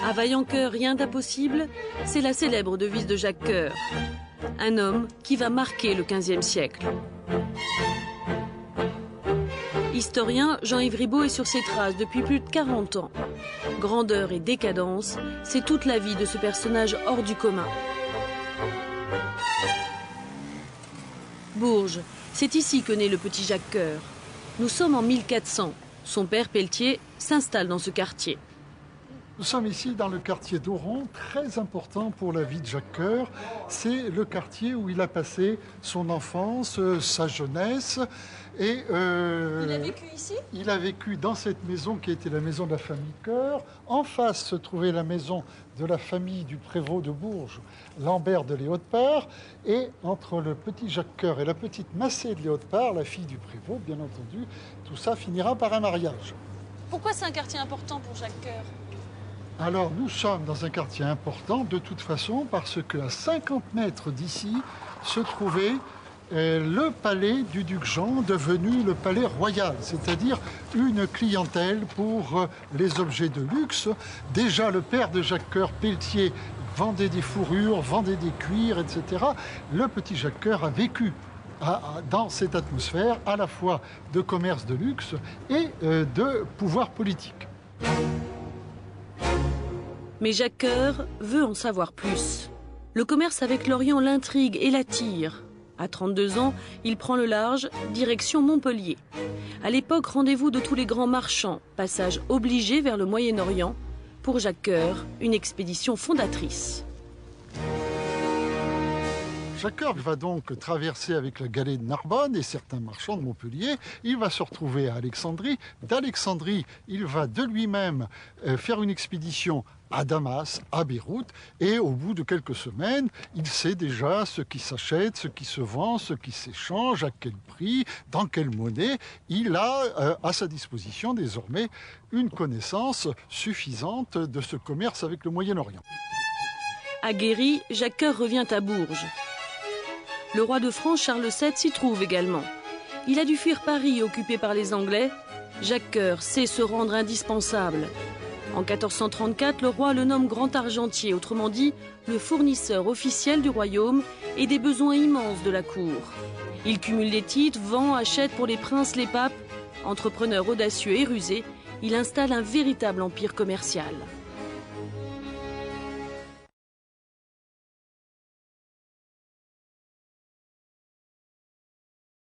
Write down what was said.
À Vaillancoeur, rien d'impossible, c'est la célèbre devise de Jacques Coeur. Un homme qui va marquer le XVe siècle. Historien, Jean-Yves Ribaud est sur ses traces depuis plus de 40 ans. Grandeur et décadence, c'est toute la vie de ce personnage hors du commun. Bourges, c'est ici que naît le petit Jacques Coeur. Nous sommes en 1400. Son père Pelletier s'installe dans ce quartier. Nous sommes ici dans le quartier d'Oron, très important pour la vie de Jacques Coeur. C'est le quartier où il a passé son enfance, sa jeunesse. Et, il a vécu ici? Il a vécu dans cette maison qui était la maison de la famille Coeur. En face se trouvait la maison de la famille du prévôt de Bourges, Lambert de Léotpart. Et entre le petit Jacques Coeur et la petite Massé de Léotpart, la fille du prévôt, bien entendu, tout ça finira par un mariage. Pourquoi c'est un quartier important pour Jacques Coeur? Alors, nous sommes dans un quartier important, de toute façon, parce qu'à 50 mètres d'ici se trouvait le palais du duc Jean, devenu le palais royal, c'est-à-dire une clientèle pour les objets de luxe. Déjà, le père de Jacques Coeur, Pelletier, vendait des fourrures, vendait des cuirs, etc. Le petit Jacques Coeur a vécu dans cette atmosphère à la fois de commerce de luxe et de pouvoir politique. Mais Jacques Coeur veut en savoir plus. Le commerce avec l'Orient l'intrigue et l'attire. À 32 ans, il prend le large, direction Montpellier. À l'époque, rendez-vous de tous les grands marchands, passage obligé vers le Moyen-Orient. Pour Jacques Coeur, une expédition fondatrice. Jacques Coeur va donc traverser avec la galée de Narbonne et certains marchands de Montpellier. Il va se retrouver à Alexandrie. D'Alexandrie, il va de lui-même faire une expédition à Damas, à Beyrouth. Et au bout de quelques semaines, il sait déjà ce qui s'achète, ce qui se vend, ce qui s'échange, à quel prix, dans quelle monnaie. Il a à sa disposition désormais une connaissance suffisante de ce commerce avec le Moyen-Orient. Aguerri, Jacques Coeur revient à Bourges. Le roi de France, Charles VII, s'y trouve également. Il a dû fuir Paris, occupé par les Anglais. Jacques Coeur sait se rendre indispensable. En 1434, le roi le nomme grand argentier, autrement dit, le fournisseur officiel du royaume et des besoins immenses de la cour. Il cumule les titres, vend, achète pour les princes, les papes. Entrepreneur audacieux et rusé, il installe un véritable empire commercial.